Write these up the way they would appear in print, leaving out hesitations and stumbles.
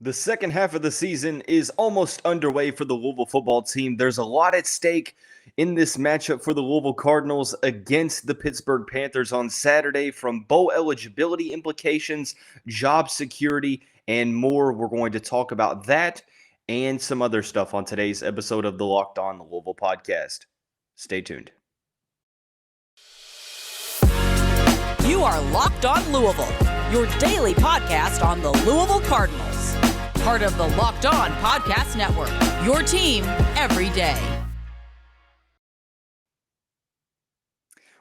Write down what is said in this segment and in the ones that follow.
The second half of the season is almost underway for the Louisville football team. There's a lot at stake in this matchup for the Louisville Cardinals against the Pittsburgh Panthers on Saturday, from bowl eligibility implications, job security, and more. We're going to talk about that and some other stuff on today's episode of the Locked On Louisville podcast. Stay tuned. You are Locked On Louisville, your daily podcast on the Louisville Cardinals. Part of the Locked On Podcast Network, your team every day.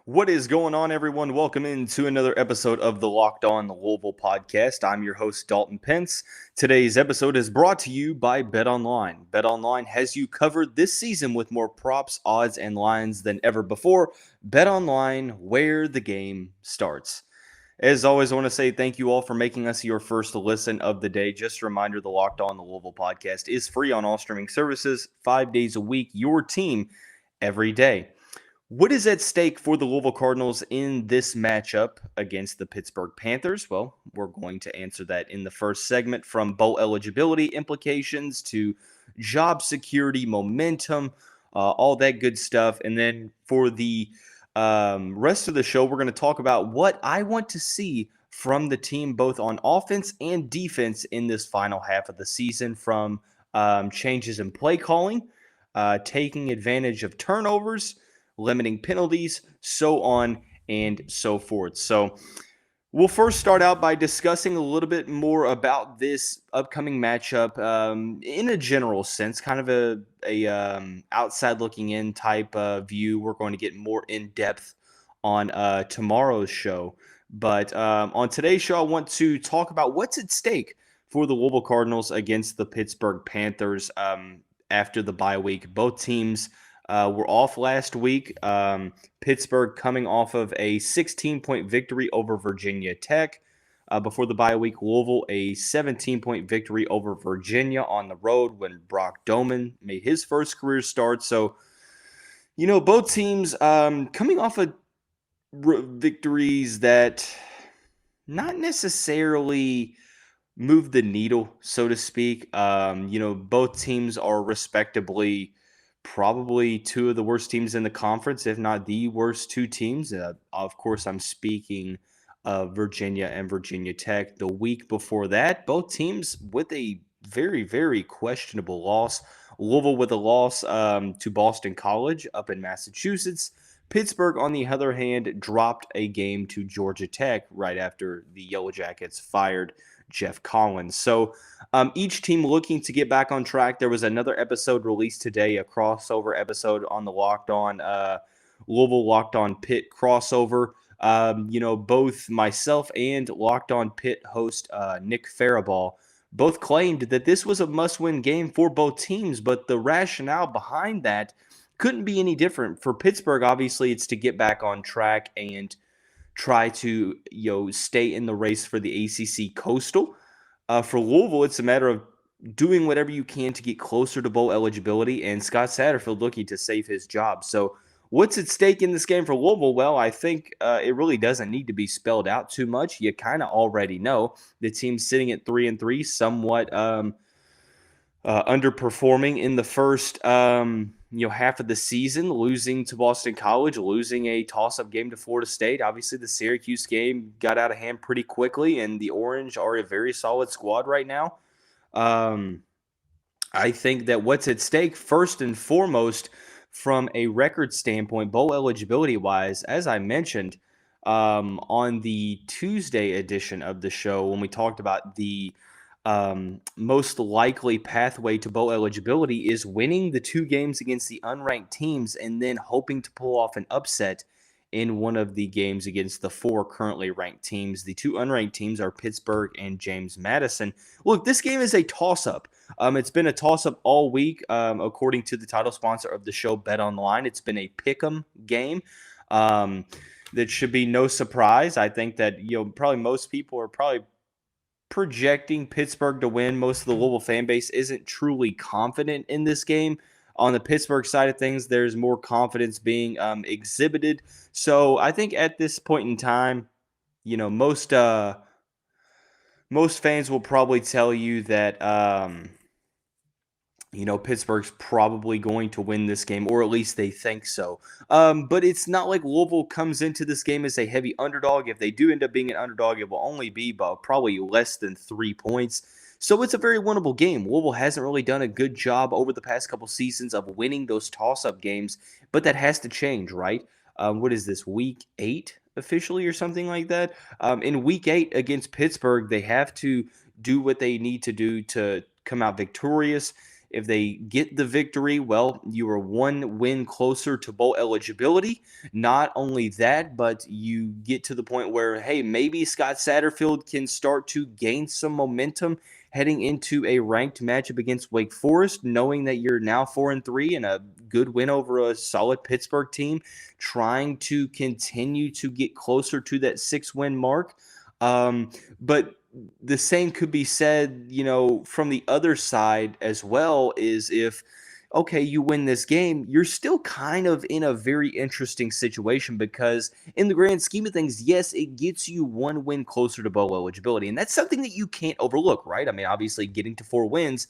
What is going on, everyone? Welcome into another episode of the Locked On Louisville podcast. I'm your host, Dalton Pence. Today's episode is brought to you by BetOnline. BetOnline has you covered this season with more props, odds, and lines than ever before. BetOnline, where the game starts. As always, I want to say thank you all for making us your first listen of the day. Just a reminder, the Locked On Louisville podcast is free on all streaming services, 5 days a week, your team every day. What is at stake for the Louisville Cardinals in this matchup against the Pittsburgh Panthers? Well, we're going to answer that in the first segment, from bowl eligibility implications to job security, momentum, all that good stuff. And then for the rest of the show, we're going to talk about what I want to see from the team, both on offense and defense, in this final half of the season, from changes in play calling, taking advantage of turnovers, limiting penalties, so on and so forth. So we'll first start out by discussing a little bit more about this upcoming matchup in a general sense, kind of a outside looking in type view. We're going to get more in depth on tomorrow's show. But on today's show, I want to talk about what's at stake for the Louisville Cardinals against the Pittsburgh Panthers after the bye week. Both teams were off last week. Pittsburgh coming off of a 16-point victory over Virginia Tech. Before the bye week, Louisville a 17-point victory over Virginia on the road when Brock Doman made his first career start. So, both teams coming off of victories that not necessarily move the needle, so to speak. Both teams are respectably probably two of the worst teams in the conference, if not the worst two teams. Of course, I'm speaking of Virginia and Virginia Tech. The week before that, both teams with a very, very questionable loss. Louisville with a loss to Boston College up in Massachusetts. Pittsburgh, on the other hand, dropped a game to Georgia Tech right after the Yellow Jackets fired Jeff Collins. So each team looking to get back on track. There was another episode released today, a crossover episode on the Locked On Louisville Locked On Pitt crossover. Both myself and Locked On Pitt host Nick Faribault both claimed that this was a must-win game for both teams, but the rationale behind that couldn't be any different. For Pittsburgh, obviously, it's to get back on track and try to stay in the race for the ACC Coastal. For Louisville, it's a matter of doing whatever you can to get closer to bowl eligibility, and Scott Satterfield looking to save his job. So what's at stake in this game for Louisville? Well, I think it really doesn't need to be spelled out too much. You kind of already know. The team's sitting at 3-3, somewhat underperforming in the first half of the season, losing to Boston College, losing a toss-up game to Florida State. Obviously, the Syracuse game got out of hand pretty quickly, and the Orange are a very solid squad right now. I think that what's at stake, first and foremost, from a record standpoint, bowl eligibility-wise, as I mentioned on the Tuesday edition of the show, when we talked about the most likely pathway to bowl eligibility is winning the two games against the unranked teams and then hoping to pull off an upset in one of the games against the four currently ranked teams. The two unranked teams are Pittsburgh and James Madison. Look, this game is a toss-up. It's been a toss-up all week, according to the title sponsor of the show, BetOnline. It's been a pick-'em game. That should be no surprise. I think that probably most people are probably projecting Pittsburgh to win. Most of the Louisville fan base isn't truly confident in this game. On the Pittsburgh side of things, there's more confidence being exhibited. So I think at this point in time, most most fans will probably tell you that Pittsburgh's probably going to win this game, or at least they think so. But it's not like Louisville comes into this game as a heavy underdog. If they do end up being an underdog, it will only be by probably less than 3 points. So it's a very winnable game. Louisville hasn't really done a good job over the past couple seasons of winning those toss-up games, but that has to change, right? What is this, week 8 officially or something like that? In week 8 against Pittsburgh, they have to do what they need to do to come out victorious. If they get the victory, well, you are one win closer to bowl eligibility. Not only that, but you get to the point where, hey, maybe Scott Satterfield can start to gain some momentum heading into a ranked matchup against Wake Forest, knowing that you're now 4-3 and a good win over a solid Pittsburgh team, trying to continue to get closer to that 6-win mark. But the same could be said, from the other side as well, is if, okay, you win this game, you're still kind of in a very interesting situation because in the grand scheme of things, yes, it gets you one win closer to bowl eligibility. And that's something that you can't overlook, right? I mean, obviously getting to 4 wins,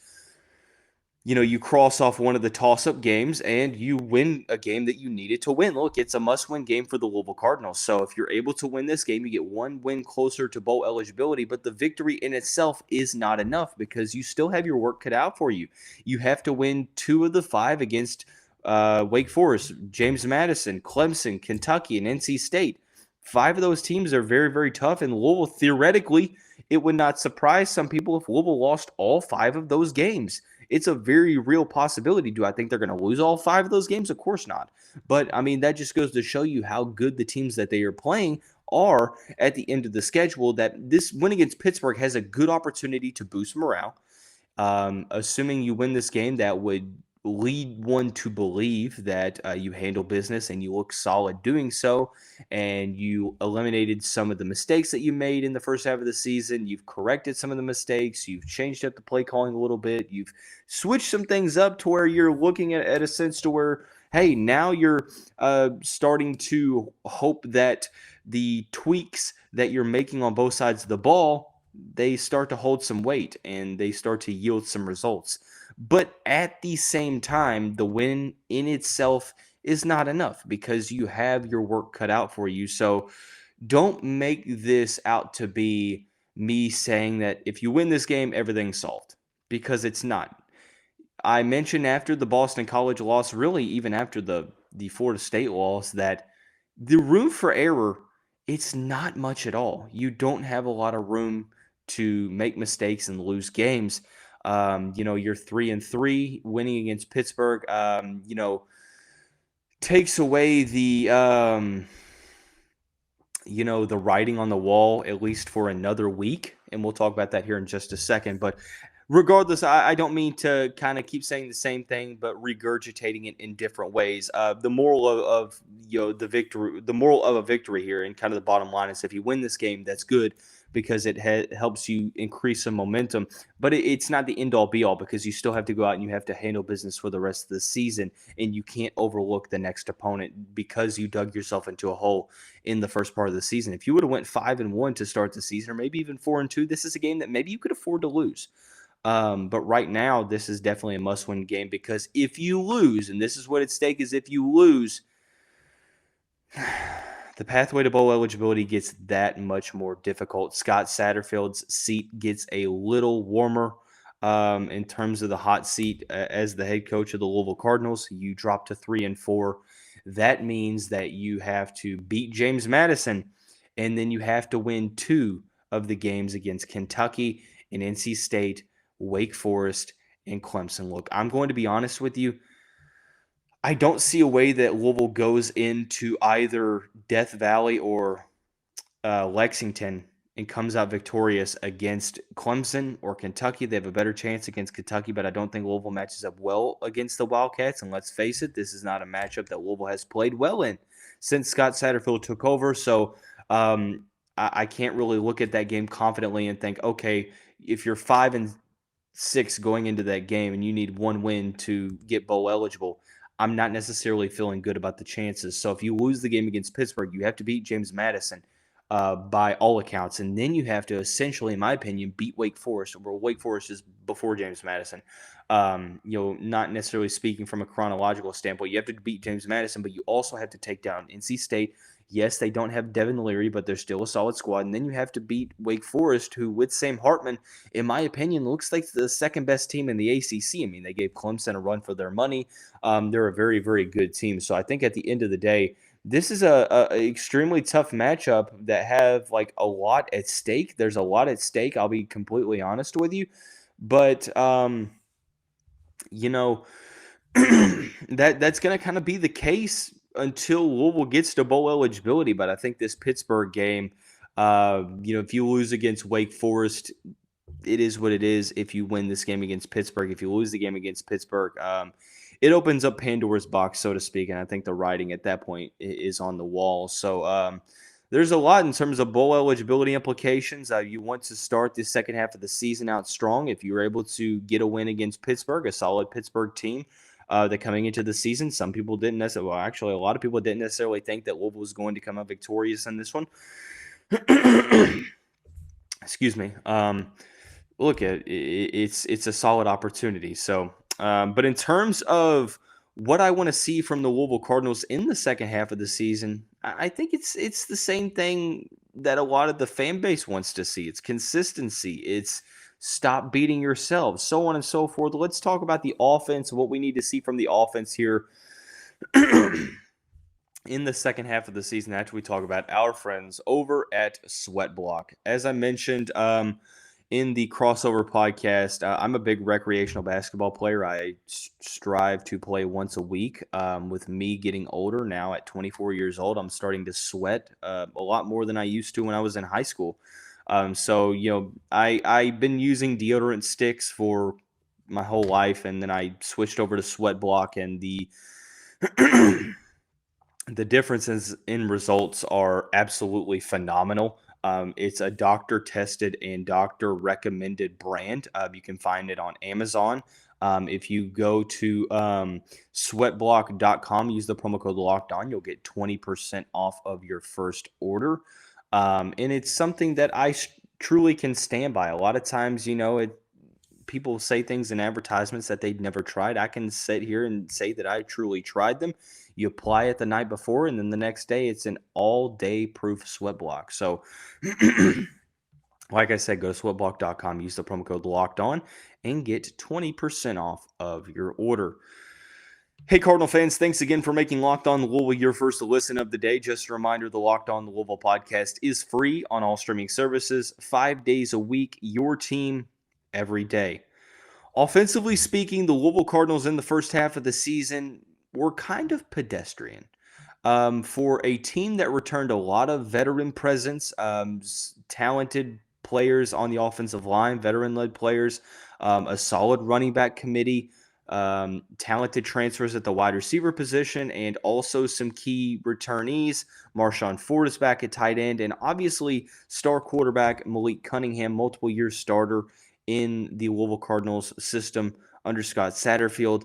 you cross off one of the toss-up games and you win a game that you needed to win. Look, it's a must-win game for the Louisville Cardinals. So if you're able to win this game, you get one win closer to bowl eligibility. But the victory in itself is not enough because you still have your work cut out for you. You have to win 2 of the 5 against Wake Forest, James Madison, Clemson, Kentucky, and NC State. 5 of those teams are very, very tough. And Louisville, theoretically, it would not surprise some people if Louisville lost all 5 of those games. It's a very real possibility. Do I think they're going to lose all 5 of those games? Of course not. But, I mean, that just goes to show you how good the teams that they are playing are at the end of the schedule, that this win against Pittsburgh has a good opportunity to boost morale. Assuming you win this game, that would lead one to believe that you handle business and you look solid doing so, and you eliminated some of the mistakes that you made in the first half of the season. You've corrected some of the mistakes. You've changed up the play calling a little bit. You've switched some things up to where you're looking at a sense to where, hey, now you're starting to hope that the tweaks that you're making on both sides of the ball, they start to hold some weight and they start to yield some results. But at the same time, the win in itself is not enough because you have your work cut out for you. So don't make this out to be me saying that if you win this game, everything's solved, because it's not. I mentioned after the Boston College loss, really even after the Florida State loss, that the room for error, it's not much at all. You don't have a lot of room to make mistakes and lose games. You're 3-3, winning against Pittsburgh, takes away the, the writing on the wall, at least for another week. And we'll talk about that here in just a second. But regardless, I don't mean to kind of keep saying the same thing, but regurgitating it in different ways. The moral of the moral of a victory here, and kind of the bottom line, is if you win this game, that's good because it helps you increase some momentum. But it's not the end all be all, because you still have to go out and you have to handle business for the rest of the season, and you can't overlook the next opponent because you dug yourself into a hole in the first part of the season. If you would have went 5-1 to start the season, or maybe even 4-2, this is a game that maybe you could afford to lose. But right now, this is definitely a must-win game, because if you lose, and this is what at stake is, if you lose, the pathway to bowl eligibility gets that much more difficult. Scott Satterfield's seat gets a little warmer in terms of the hot seat as the head coach of the Louisville Cardinals. You drop to 3-4. That means that you have to beat James Madison, and then you have to win 2 of the games against Kentucky and NC State, Wake Forest, and Clemson. Look, I'm going to be honest with you. I don't see a way that Louisville goes into either Death Valley or Lexington and comes out victorious against Clemson or Kentucky. They have a better chance against Kentucky, but I don't think Louisville matches up well against the Wildcats. And let's face it, this is not a matchup that Louisville has played well in since Scott Satterfield took over. So I can't really look at that game confidently and think, okay, if you're 5-6 going into that game and you need 1 win to get bowl eligible, I'm not necessarily feeling good about the chances. So if you lose the game against Pittsburgh, you have to beat James Madison. by all accounts. And then you have to essentially, in my opinion, beat Wake Forest, where Wake Forest is before James Madison. Not necessarily speaking from a chronological standpoint. You have to beat James Madison, but you also have to take down NC State. Yes, they don't have Devin Leary, but they're still a solid squad. And then you have to beat Wake Forest, who, with Sam Hartman, in my opinion, looks like the second best team in the ACC. I mean, they gave Clemson a run for their money. They're a very, very good team. So I think at the end of the day, this is a extremely tough matchup that have like a lot at stake. There's a lot at stake. I'll be completely honest with you, but you know that's going to kind of be the case until Louisville gets to bowl eligibility. But I think this Pittsburgh game, if you lose against Wake Forest, it is what it is. If you win this game against Pittsburgh, if you lose the game against Pittsburgh, it opens up Pandora's box, so to speak, and I think the writing at that point is on the wall. So there's a lot in terms of bowl eligibility implications. You want to start the second half of the season out strong. If you're able to get a win against Pittsburgh, a solid Pittsburgh team, that coming into the season, some people didn't necessarily, well, actually, a lot of people didn't necessarily think that Louisville was going to come out victorious in this one. Excuse me. Look, it's a solid opportunity. So, but in terms of what I want to see from the Louisville Cardinals in the second half of the season, I think it's the same thing that a lot of the fan base wants to see. It's consistency. It's stop beating yourselves, so on and so forth. Let's talk about the offense, what we need to see from the offense here in the second half of the season after we talk about our friends over at Sweatblock. As I mentioned, in the crossover podcast, I'm a big recreational basketball player. I strive to play once a week. With me getting older now at 24 years old, I'm starting to sweat a lot more than I used to when I was in high school. I've been using deodorant sticks for my whole life, and then I switched over to Sweatblock, and the the differences in results are absolutely phenomenal. It's a doctor-tested and doctor-recommended brand. You can find it on Amazon. If you go to sweatblock.com, use the promo code LOCKEDON, you'll get 20% off of your first order. And it's something that I truly can stand by. A lot of times, people say things in advertisements that they've never tried. I can sit here and say that I truly tried them. You apply it the night before, and then the next day it's an all-day proof sweat block. So, like I said, go to sweatblock.com, use the promo code LOCKEDON, and get 20% off of your order. Hey, Cardinal fans, thanks again for making Locked On Louisville your first listen of the day. Just a reminder, the Locked On Louisville podcast is free on all streaming services, 5 days a week, your team every day. Offensively speaking, the Louisville Cardinals in the first half of the season were kind of pedestrian. For a team that returned a lot of veteran presence, talented players on the offensive line, veteran-led players, a solid running back committee, talented transfers at the wide receiver position, and also some key returnees. Marshawn Ford is back at tight end, and obviously star quarterback Malik Cunningham, multiple-year starter in the Louisville Cardinals system under Scott Satterfield.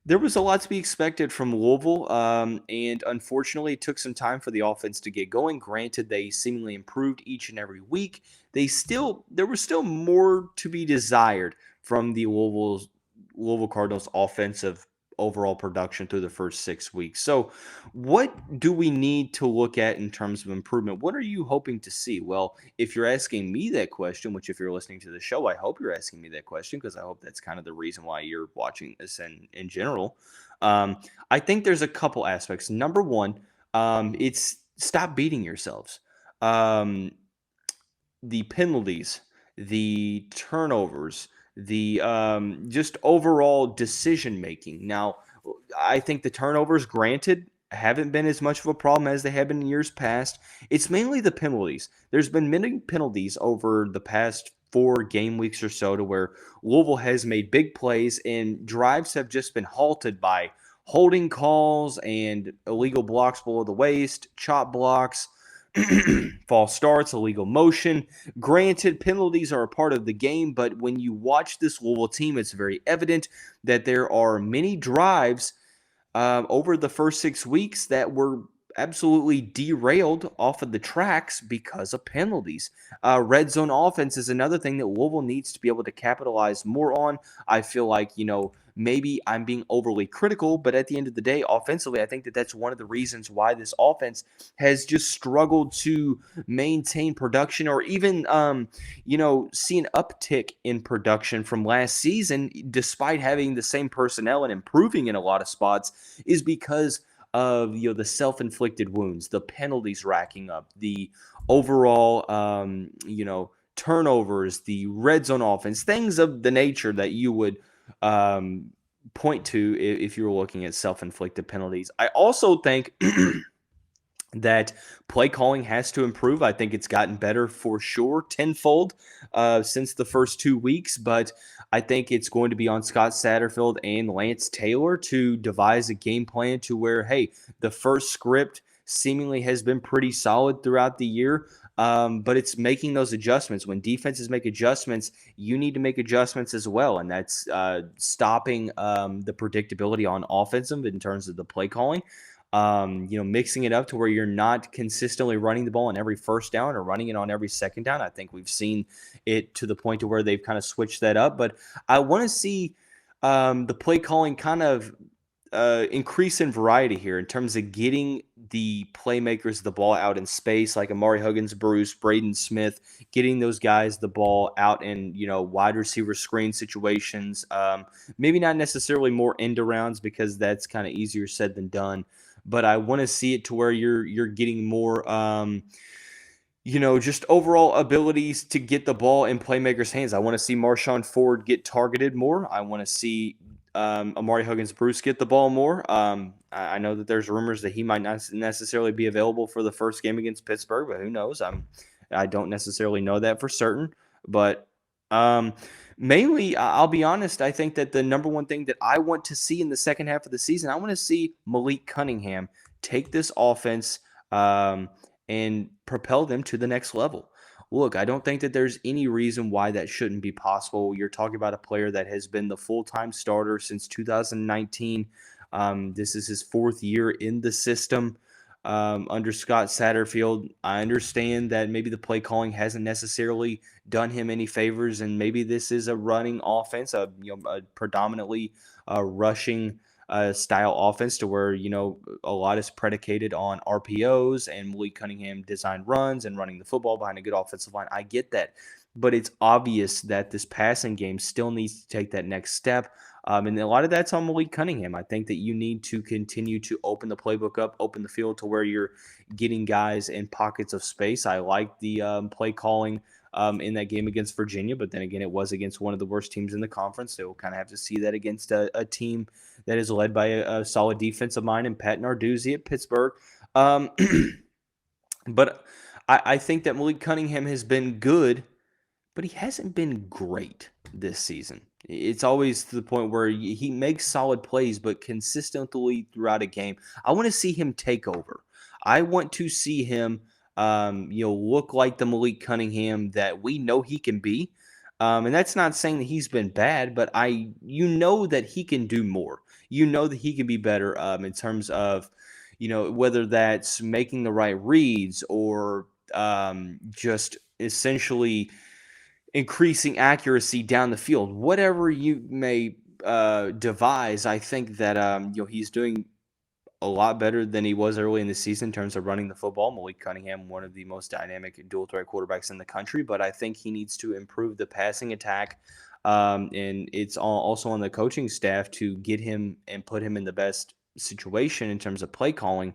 There was a lot to be expected from Louisville, and unfortunately it took some time for the offense to get going. Granted, they seemingly improved each and every week. There was still more to be desired from the Louisville Cardinals offensive overall production through the first 6 weeks. So what do we need to look at in terms of improvement? What are you hoping to see? Well, if you're asking me that question, which if you're listening to the show, I hope you're asking me that question because I hope that's kind of the reason why you're watching this in general. I think there's a couple aspects. Number one, it's stop beating yourselves. The penalties, the turnovers, the just overall decision making. Now, I think the turnovers, granted, haven't been as much of a problem as they have been in years past. It's mainly the penalties. There's been many penalties over the past 4 game weeks or so to where Louisville has made big plays and drives have just been halted by holding calls and illegal blocks below the waist, chop blocks, false starts, illegal motion. Granted, penalties are a part of the game, but when you watch this Louisville team, it's very evident that there are many drives over the first 6 weeks that were absolutely derailed off of the tracks because of penalties. Red zone offense is another thing that Louisville needs to be able to capitalize more on. I feel like, maybe I'm being overly critical, but at the end of the day, offensively, I think that that's one of the reasons why this offense has just struggled to maintain production or even, see an uptick in production from last season, despite having the same personnel and improving in a lot of spots, is because of the self-inflicted wounds, the penalties racking up, the overall turnovers, the red zone offense, things of the nature that you would point to if you were looking at self-inflicted penalties. I also think that play calling has to improve. I think it's gotten better for sure, tenfold since the first 2 weeks, but I think it's going to be on Scott Satterfield and Lance Taylor to devise a game plan to where, hey, the first script seemingly has been pretty solid throughout the year, but it's making those adjustments. When defenses make adjustments, you need to make adjustments as well, and that's stopping the predictability on offensive in terms of the play calling. Mixing it up to where you're not consistently running the ball on every first down or running it on every second down. I think we've seen it to the point to where they've kind of switched that up. But I want to see the play calling kind of increase in variety here in terms of getting the playmakers the ball out in space, like Amari Huggins, Bruce, Braden Smith, getting those guys the ball out in wide receiver screen situations. Maybe not necessarily more end arounds because that's kind of easier said than done. But I want to see it to where you're getting more, just overall abilities to get the ball in playmakers' hands. I want to see Marshawn Ford get targeted more. I want to see Amari Huggins Bruce get the ball more. I know that there's rumors that he might not necessarily be available for the first game against Pittsburgh, but who knows? I don't necessarily know that for certain. But mainly, I'll be honest, I think that the number one thing that I want to see in the second half of the season, I want to see Malik Cunningham take this offense and propel them to the next level. Look, I don't think that there's any reason why that shouldn't be possible. You're talking about a player that has been the full-time starter since 2019. This is his fourth year in the system under Scott Satterfield. I understand that maybe the play calling hasn't necessarily done him any favors, and maybe this is a running offense, a predominantly rushing style offense to where a lot is predicated on RPOs and Malik Cunningham designed runs and running the football behind a good offensive line. I get that, but it's obvious that this passing game still needs to take that next step. And a lot of that's on Malik Cunningham. I think that you need to continue to open the playbook up, open the field to where you're getting guys in pockets of space. I like the play calling in that game against Virginia, but then again, it was against one of the worst teams in the conference. So we'll kind of have to see that against a team that is led by a solid defensive mind and Pat Narduzzi at Pittsburgh. But I think that Malik Cunningham has been good, but he hasn't been great this season. It's always to the point where he makes solid plays, but consistently throughout a game. I want to see him take over. I want to see him, look like the Malik Cunningham that we know he can be. And that's not saying that he's been bad, but that he can do more. That he can be better in terms of, whether that's making the right reads or just essentially increasing accuracy down the field. Whatever you may devise, I think that he's doing a lot better than he was early in the season in terms of running the football. Malik Cunningham, one of the most dynamic dual threat quarterbacks in the country, but I think he needs to improve the passing attack. And it's also on the coaching staff to get him and put him in the best situation in terms of play calling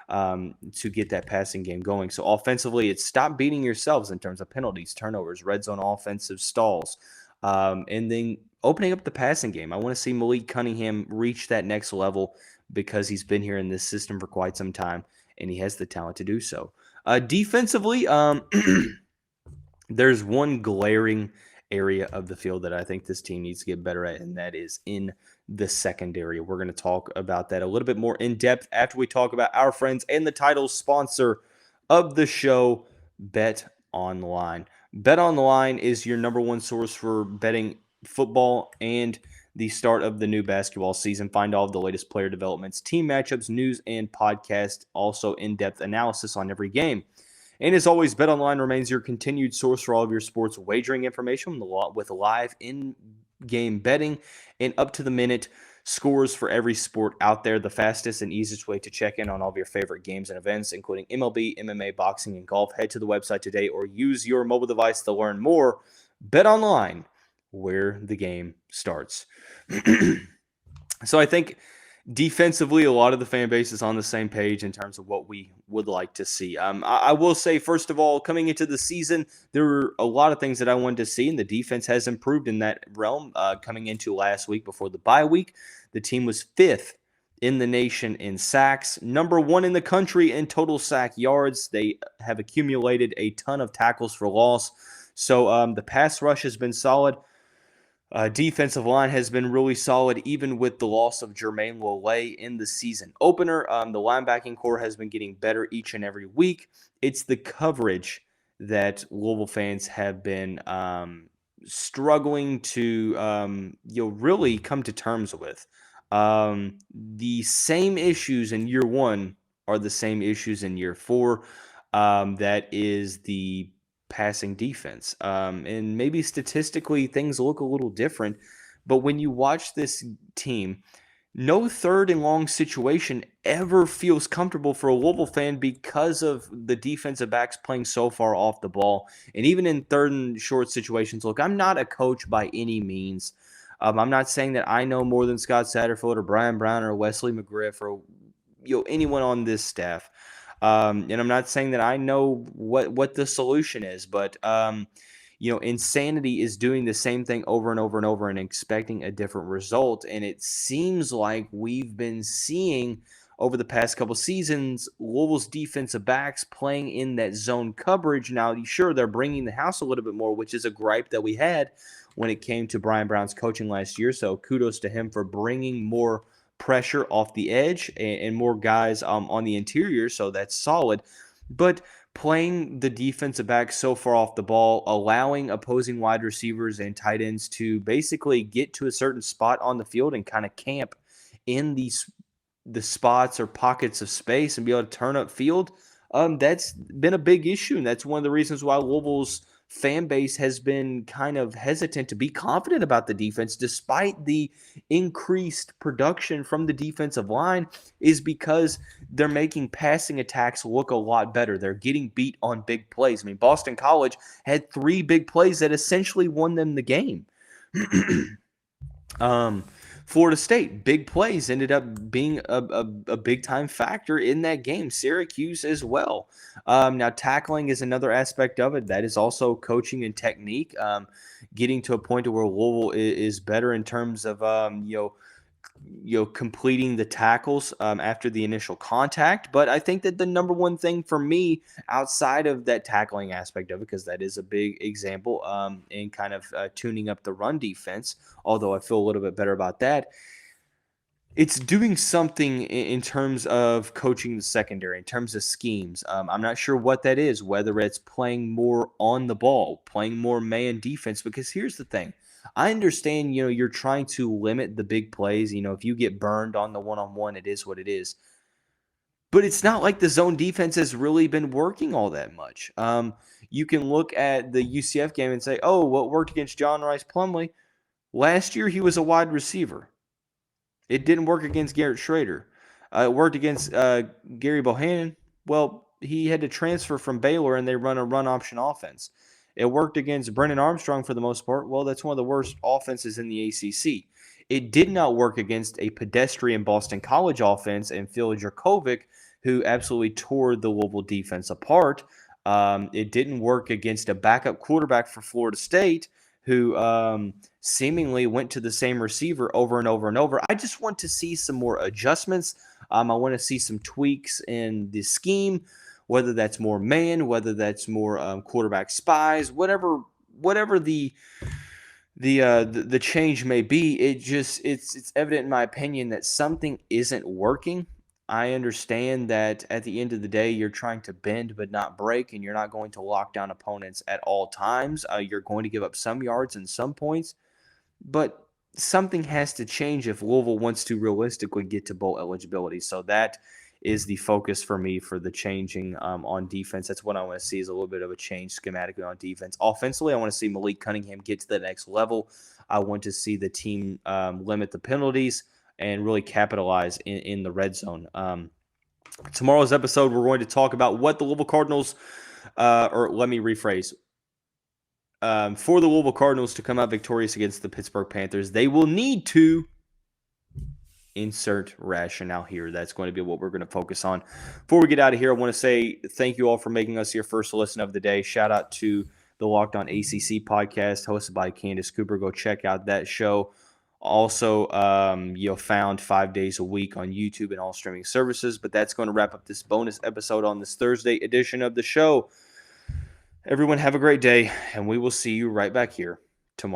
to get that passing game going. So offensively, it's stop beating yourselves in terms of penalties, turnovers, red zone offensive stalls, and then opening up the passing game. I want to see Malik Cunningham reach that next level because he's been here in this system for quite some time, and he has the talent to do so. Defensively, there's one glaring area of the field that I think this team needs to get better at, and that is in the secondary. We're going to talk about that a little bit more in depth after we talk about our friends and the title sponsor of the show, Bet Online. Bet Online is your number one source for betting football and the start of the new basketball season. Find all of the latest player developments, team matchups, news, and podcast. Also, in-depth analysis on every game. And as always, BetOnline remains your continued source for all of your sports wagering information with live in-game betting and up-to-the-minute scores for every sport out there. The fastest and easiest way to check in on all of your favorite games and events, including MLB, MMA, boxing, and golf. Head to the website today or use your mobile device to learn more. BetOnline, where the game starts. So I think defensively, a lot of the fan base is on the same page in terms of what we would like to see. I will say, first of all, coming into the season, there were a lot of things that I wanted to see, and the defense has improved in that realm. Coming into last week before the bye week, the team was 5th in the nation in sacks, number 1 in the country in total sack yards. They have accumulated a ton of tackles for loss. So the pass rush has been solid. Defensive line has been really solid, even with the loss of Jermaine Lole in the season opener. The linebacking core has been getting better each and every week. It's the coverage that Louisville fans have been struggling to really come to terms with. The same issues in year 1 are the same issues in year 4. That is the passing defense. And maybe statistically things look a little different, but when you watch this team, no third and long situation ever feels comfortable for a Louisville fan because of the defensive backs playing so far off the ball. And even in third and short situations, look, I'm not a coach by any means. I'm not saying that I know more than Scott Satterfield or Brian Brown or Wesley McGriff or anyone on this staff. And I'm not saying that I know what the solution is, but insanity is doing the same thing over and over and over and expecting a different result. And it seems like we've been seeing over the past couple seasons Louisville's defensive backs playing in that zone coverage. Now, sure, they're bringing the house a little bit more, which is a gripe that we had when it came to Brian Brown's coaching last year. So kudos to him for bringing more pressure off the edge and more guys on the interior, so that's solid. But playing the defensive back so far off the ball, allowing opposing wide receivers and tight ends to basically get to a certain spot on the field and kind of camp in the spots or pockets of space and be able to turn up field, that's been a big issue, and that's one of the reasons why Louisville's fan base has been kind of hesitant to be confident about the defense despite the increased production from the defensive line, is because they're making passing attacks look a lot better. They're getting beat on big plays. I mean, Boston College had 3 big plays that essentially won them the game. Florida State, big plays ended up being a big-time factor in that game. Syracuse as well. Now, tackling is another aspect of it. That is also coaching and technique, getting to a point where Louisville is better in terms of, completing the tackles after the initial contact. But I think that the number one thing for me outside of that tackling aspect of it, because that is a big example in kind of tuning up the run defense, although I feel a little bit better about that, it's doing something in terms of coaching the secondary, in terms of schemes. I'm not sure what that is, whether it's playing more on the ball, playing more man defense, because here's the thing. I understand, you're trying to limit the big plays. If you get burned on the one-on-one, it is what it is. But it's not like the zone defense has really been working all that much. You can look at the UCF game and say, oh, what worked against John Rice Plumlee? Last year, he was a wide receiver. It didn't work against Garrett Schrader. It worked against Gary Bohannon. Well, he had to transfer from Baylor, and they run a run option offense. It worked against Brennan Armstrong for the most part. Well, that's one of the worst offenses in the ACC. It did not work against a pedestrian Boston College offense and Phil Jurkovec, who absolutely tore the Louisville defense apart. It didn't work against a backup quarterback for Florida State, who seemingly went to the same receiver over and over and over. I just want to see some more adjustments. I want to see some tweaks in the scheme, whether that's more man, whether that's more quarterback spies, whatever the change may be. It's evident in my opinion that something isn't working. I understand that at the end of the day, you're trying to bend but not break, and you're not going to lock down opponents at all times. You're going to give up some yards and some points. but something has to change if Louisville wants to realistically get to bowl eligibility. So that is the focus for me for the changing on defense. That's what I want to see is a little bit of a change schematically on defense. Offensively, I want to see Malik Cunningham get to the next level. I want to see the team limit the penalties and really capitalize in the red zone. Tomorrow's episode, we're going to talk about what the Louisville Cardinals, or let me rephrase, for the Louisville Cardinals to come out victorious against the Pittsburgh Panthers, they will need to insert rationale here. That's going to be what we're going to focus on. Before we get out of here, I want to say thank you all for making us your first listen of the day. Shout out to the Locked On ACC podcast hosted by Candace Cooper. Go check out that show. Also, you'll found 5 days a week on YouTube and all streaming services. But that's going to wrap up this bonus episode on this Thursday edition of the show. Everyone have a great day, and we will see you right back here tomorrow.